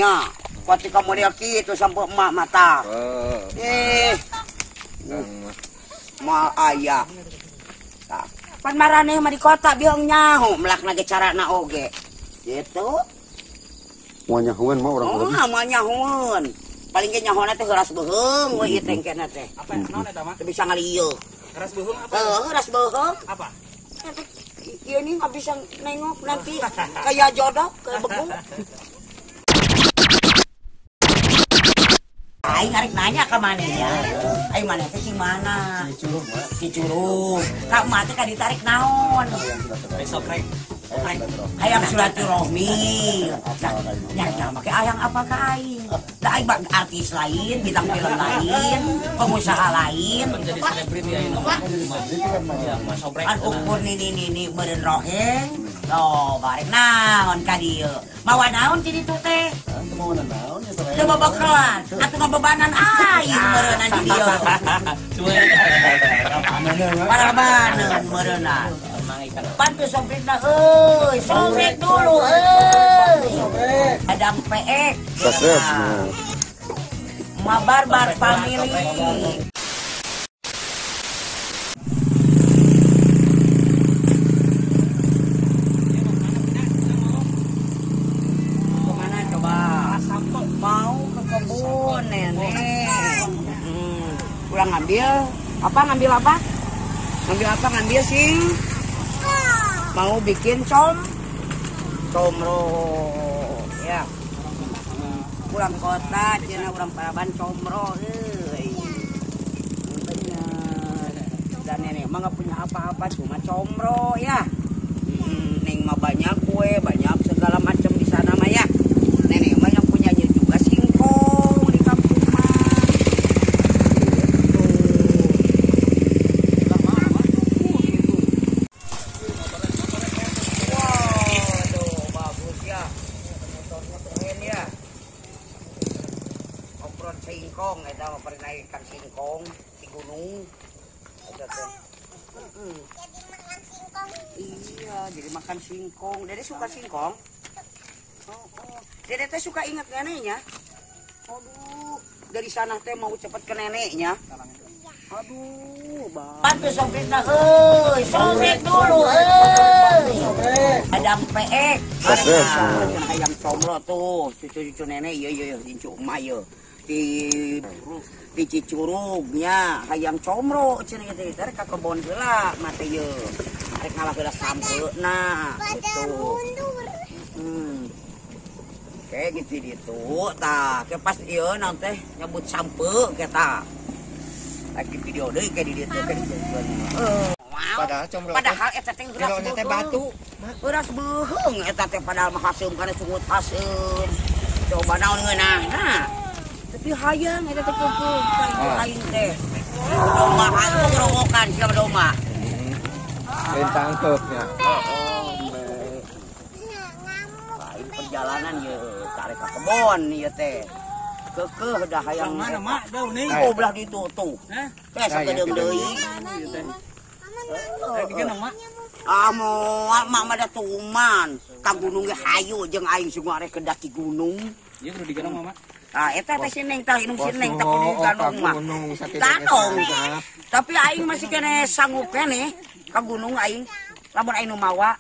Ya, ketika model kitu sampai emak mata. Ma ayah. Pan marane mah di kota biang nyaho melakna ge carana oge. Gitu. Mau nyahuan mah orang Oh, mah nyahoan. Paling ge nyahona teh heuras beheung we ieu tengkena teh. Apa naon eta mah? Teu bisa ngalieu. Ras beheung apa? Heuras beheung. Apa? Ieu nih nggak bisa nengok nanti kayak jodoh kayak beku. Aing narik nanya ke mana ya? Aing mana teh si mana? Si Curug. Kak mah teh ka ditarik naon? Besok rek. Hayang silaturahmi. Nyari nama ke ayang apa ke aing? Da aing artis lain, bintang film lain, pengusaha lain. Menjadi selebriti ya ini. Ya, Mas Obrek. Kan ukur nih beureun roheng. Tuh, barek naon ka dieu? Mawa naon ti ditu teh? Teu babaklan, atuh ngabebanan aing meureunna di dieu. Parabaneun meureunna. Pantu sobrina euy, sobrek dulu euy. Adam peek. Sasep. Mabarbar family. Kemana coba? Mau ke kebun nenek. Pulang ngambil apa? Ngambil apa? Ngambil sing. Mau bikin comro ya. Pulang kota cenah urang Paraban comro euy. Bener. Dan nenek mah enggak punya apa-apa cuma comro ya. Neng mah banyak kue, banyak segala macam di sana mah ya. Nenek mah yang punyanya juga singkong di kampung mah. Singkong eta mah pernah ikan singkong di gunung. Eta teh. Jadi makan singkong. Iya, jadi makan singkong. Dede suka singkong? Oh. Dede teh suka ingat neneknya. Aduh, dari sana teh mau cepet ke neneknya. Aduh, bang. Pantu sobrina euy, sobrek dulu euy. Adam peek. Sasep. Hayang comro tuh, cucu-cucu nenek ieu dincu emak ieu. Di Cicurugnya hayang comro cenah teh rek ka kebon heula mah teh ieu. Rek ngalah heula sampeuna gitu. Kayak gitu ditu tah. Ke pas ieu naon teh nyebut sampe kita. Lagi video deui kayak di ditu kayak di Padahal comro. Padahal eta teh Jeronya teh batu. Euras beuheung eta teh padahal mah haseum kana sungut haseum. Coba naon ngeunahna. Tapi hayang eta teh keukeuh ka aing teh. Domba aing gerogokan siapa domba. Tangkepnya. Aing perjalanan ye karek ka kebon ieu teh. Keukeuh dah hayang Mana mak daun nih? Oh belah ditutup. Hah? Teh sakedeung deui. Rek digenong mak. Moal mak mah da tuman. Ka gunung ge hayu jeung aing sing arek kedaki gunung. Ieu kudu digenong mak. Ah, eta teh sineng tah inung sineng teh kudu ganong mah. Ganong. Tapi aing masih kene sanggup kene ka gunung aing. Lamun aing nu mawa.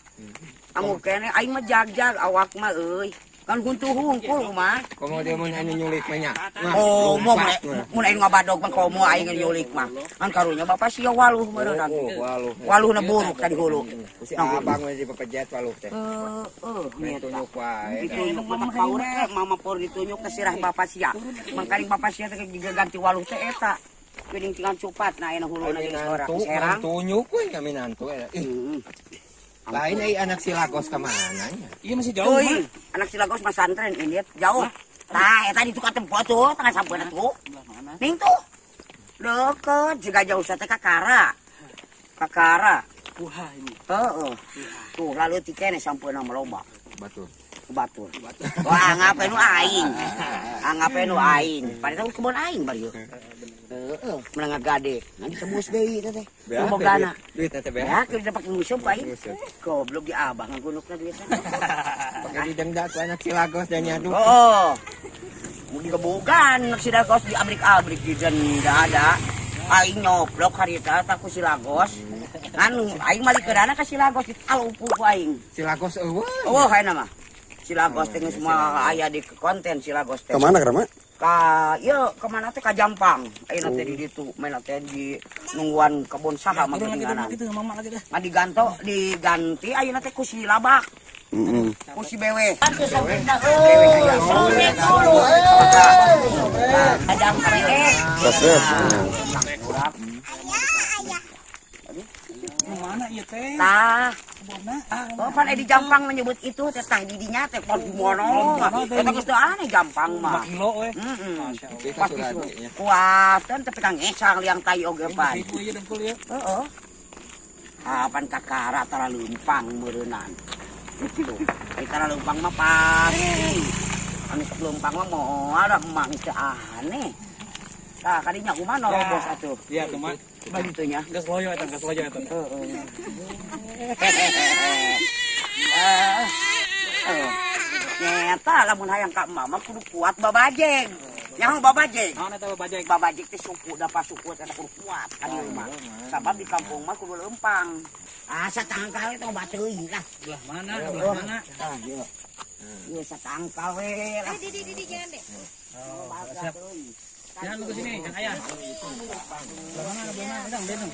Sanggup kene aing mah jag-jag awak mah euy. Kan huntu-hungkul mah. Komo dia mun anu nyulik mah nya. Oh, mun aing ngabadog mah komo aing nyulik mah. Kan karunya bapak sia waluh meureun. Waluhna buruk tadi hulu. Si abang mah dipepejet waluh teh. Tunjuk wae. Ditunjuk mata paure, mama pur ditunjuk ke sirah bapak sia. Mangkaring bapak sia teh juga ganti waluh teh eta. Geuning tinggal cupat na aya huluna jeung serang. Tunjuk we nya minantu. Lain ai anak si Lagos ka mananya? Iya masih jauh mah. Anak si Lagos mah santren ini jauh. Tah eta di tukang tempo tuh tengah sampeuna tuh. Ning tuh. Deket juga jauh teh ka Kara. Ka Kara. Wah ini. Heeh. Tuh lalu ti kene sampeuna mah loba. Batur. Batur. Wah ngapain lu aing. Anggape nu aing. Padahal kebon aing bari. Heeh, menengah gade. Nanti tebus deui teh. Bogana. Duit teh beak. Ya, kita pakai musuh aing. Goblok di abang gunukna duit. Pakai didengdak ku anak si Lagos dan nyadu. Oh. Mau digebukan si Lagos di abrik-abrik di denda ada. Aing nyoplok harita tak ku si Lagos. Anu aing mali keurana ka si Lagos ditalupul ku aing. Si Lagos eueuh. Oh, hayeuna mah. Si Lagos teh geus semua aya di konten si Lagos teh. Ke mana Rama? Ka ieu ke mana teh ka Jampang. Ayeuna teh di ditu, main teh di nungguan kebun saha mah geuninganan. Diganti ayeuna teh ku si Labak. Ku si Bewe. Sobek dulu. Ada kareek. Sasep. Mana ieu teh? Tah. Oh, pan di Jampang menyebut itu teh tah di dinya teh pon mono. Eta geus teu aneh Jampang mah. 5 kilo we. Pasti kuatan tapi kang ngesang liang tai oge pan. Ieu ieu dengkul ieu. Heeh. Pan kakara tara leumpang meureunan. Tuh, ai tara leumpang mah pasti. Anu sok leumpang mah moal da emang teu aneh. Tah kadinya kumaha norobos atuh. Iya tuh mah. Bagitunya. Geus loyo eta, geus loyo eta. Nyata lamun hayang ka emak mah kudu kuat babajeng. Nyaho babajeng? Naon eta babajeng? Babajeng teh suku da pasuku teh kudu kuat ka dieu mah. Sabab di kampung mah kudu leumpang. Satangkal teh obat teuing lah. Belah mana? Belah mana? Tah ieu. Ieu satangkal we lah. Di jangan deh. Siap. Jangan lu ke sini, jangan ayah. Belah mana? Belah mana? Dang, dang.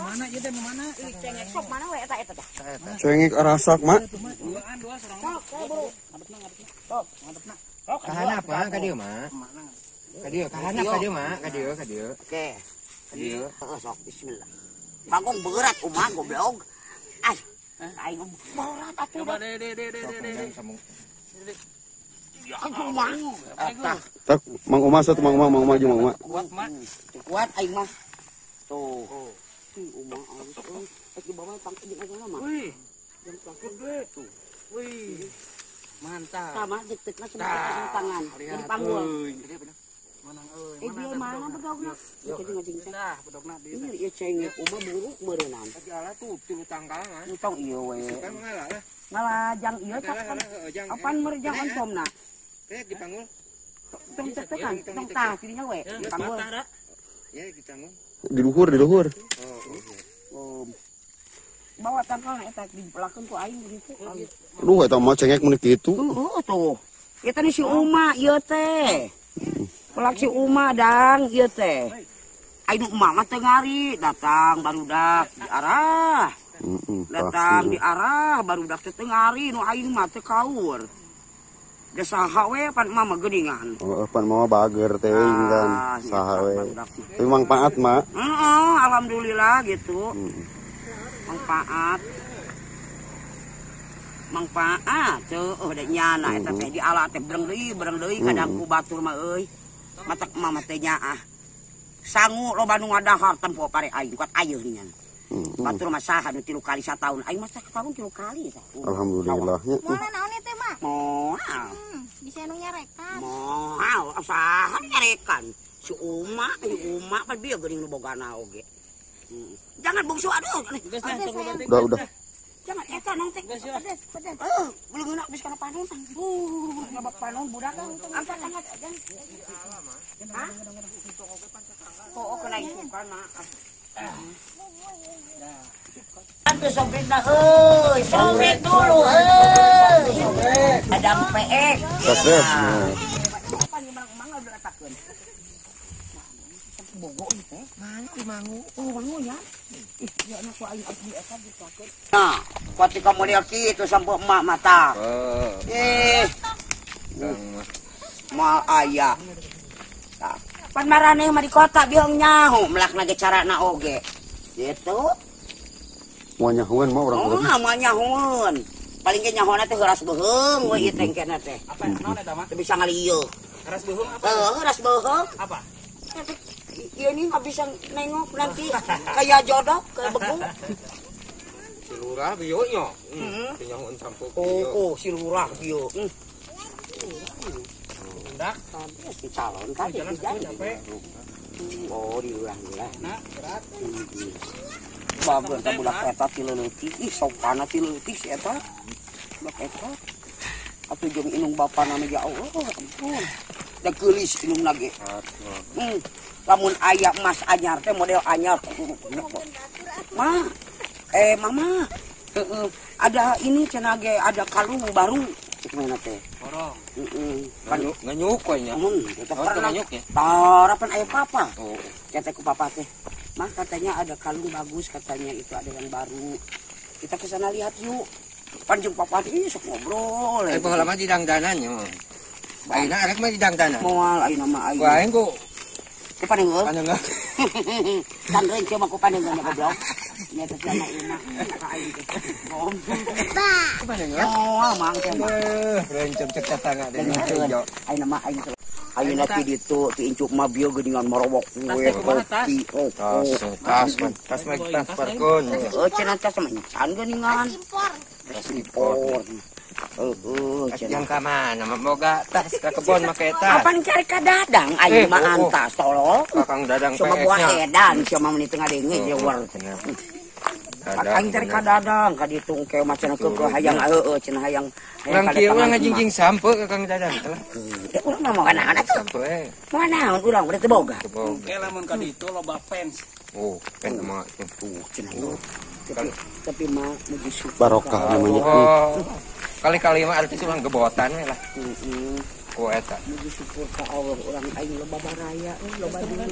Mana ieu teh mana? Cengek sok mana we eta teh? Cengek arasak, Mak. Duaan dua sorang. Kahana apa ka dieu mah? Ka dieu kahana ka dieu mah? Ka dieu. Oke. Heeh, sok bismillah. Bangkong berat umah goblok. Aing berat atuh. Coba de. Ya umah. Tah. Tak, Mang Uma satu, Mang Uma jeung Mang Uma. Kuat mah. Kuat aing mah. Tuh. Umah alus euy. Di bawah pangke jeung aja mah. Wih, Yang gede tuh. wih. Mantap. Sama deg-degna cenah tangan. Jadi panggul. Manang euy. Dia mana bedogna? Jadi ngajing teh. Dah, bedogna di. Ini ieu cengek umah buruk meureunnan. Tapi ala tuh tilu tangkalan. Entong ieu we. Kan ngalah lah. Ngalajang ieu cak kan. Apan merjang oncomna. Teh dipanggul. Tong tekan, tong tah dirinya we. Panggul. Ya dipanggul. Di luhur. Oh. Bawa tangkal eta dipelakeun ku aing gitu. Aduh, eta mah cengek mun kitu. Tuh. Eta ni si Uma ieu teh. Pelak si Uma dang ieu teh. Aing emak mah teu ngari, datang barudak di arah. Datang di arah barudak teh teu ngari nu aing mah teu kaur. Geus saha we pan emak mah geuningan. Oh, pan mah bager teh kan. Saha we. Tapi mangpaat mah. Heeh, alhamdulillah gitu. Mangpaat teu da nyana eta teh di ala teh bereng deui kadang ku batur mah euy. Matak mama teh nyaah. Sangu loba nu ngadahar tempo pare aing kuat ayeuna nyan. Batur mah saha nu 3 kali sataun. Aing mah setahun 3 kali tah. Alhamdulillah nya. Moal naon teh mah? Moal. Bisa nu nyarekan. Moal, saha nyarekan. Si Uma pan bieu geuning nu bogana oge. Jangan bungsu aduh. Udah. Jangan eta nang teh pedes. Belum enak geus kana panon. Ngabak panon budak. Angkat aja. Hah? Oh, kena isukan maaf. Atuh sobek dah euy, sobek dulu euy. Ada peek. Sasep. Apa nih mang udah letakeun. Bogo ieu teh. Mana di mangu? Oh, mangu ya. Ih, ya anak aing abdi eta dipakeun. Nah, ketika model kitu sampai emak mata. Mal aya. Pan maraneh mah di kota biong nyaho melakna ge carana oge. Gitu. Moal nyahoan mah urang Oh, moal nyahoan. Paling ge nyahona teh heuras beuheung we ieu teh kena teh. Apa naon eta mah? Teu bisa ngalieu. Ras beuheung apa? Heuras beuheung. Apa? Ini nggak bisa nengok nanti kayak jodoh, kayak beku. Si lurah biyo nyo. Heeh. Pinyahun sampuk Oh, biyo. oh, si lurah bieu. Dak. Tadi si calon kan Jalan jadi. capek. Oh, di lurah lah. Nah, berat. Bagus ta budak eta ti leutik. Ih, sok panas ti leutik si eta. Budak eta. Atuh jeung inung bapana ya Allah, ampun. Da geulis inung lagi. Lamun aya emas anyar teh model anyar. Ma. Mama. Ada ini cenah ge ada kalung baru. Cek mana teh? Borong. Kan Nganyuk koy nya. kita Oh, pernah nganyuk ya? tarapan aya papa. Oh. Kata ku papa teh, mah katanya ada kalung bagus, katanya itu ada yang baru. Kita ke sana lihat yuk. Panjang papa teh sok ngobrol. Baheula mah di dangdanan nya. Ayeuna arek mah di dangdanan. Moal ayeuna mah ayeuna. Ku aing ku Ku panengeun. panengeun. Kan reunceu mah ku panengeun goblok. Nya teh sana ieu mah ka aing teh. Ku panengeun. Moal mang teh mah. Rencem cek tetangga deh. Ayeuna mah aing ayeuna ti ditu ti incuk mah bieu geuningan marowok we kopi. Tas mah transferkeun. Cenah tas mah nyacan geuningan. Impor. Tas impor. Cenah Yang ka mana mah boga tas ka kebon make tas. Apaan cari ka dadang aing mah antas tolol. Kakang dadang Cuma buah PX-nya. edan cuma menit tengah dengeng ya war. Aing cari ka dadang ka ditung ke macan ke hayang cenah hayang. Urang kieu urang ngajingjing sampe kakang dadang telah. Urang mah moga naon atuh. Sampe Moga naon urang udah teu boga. boga. Oke, lamun ka ditu loba fans. Oh, pen mah Tuh cenah. Tapi mah muji syukur. Barokah namanya. Oh. Kali-kali mah artis urang gebotan we lah. Ku eta. Muji syukur ka Allah urang aing loba baraya loba duit.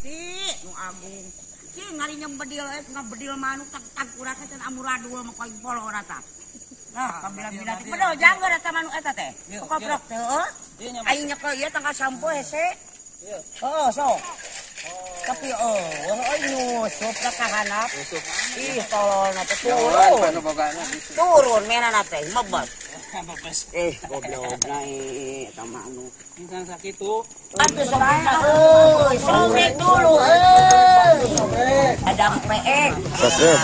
Si nu agung. Si ngarinya bedil ngabedil manuk tak kurang can amuradul mah koing polo rata. Nah, kabila-bila teh bedol janggeul eta manuk eta teh. Koprok teh aing nya ieu tangka sampo hese. Oh, sok. Tapi nyusup ka kahanap. Ih, tololna teh turun. Turun menana teh mebet. Goblokna eta mah anu. Insan sakitu. Atuh sobek dulu Adang PX. Sasep.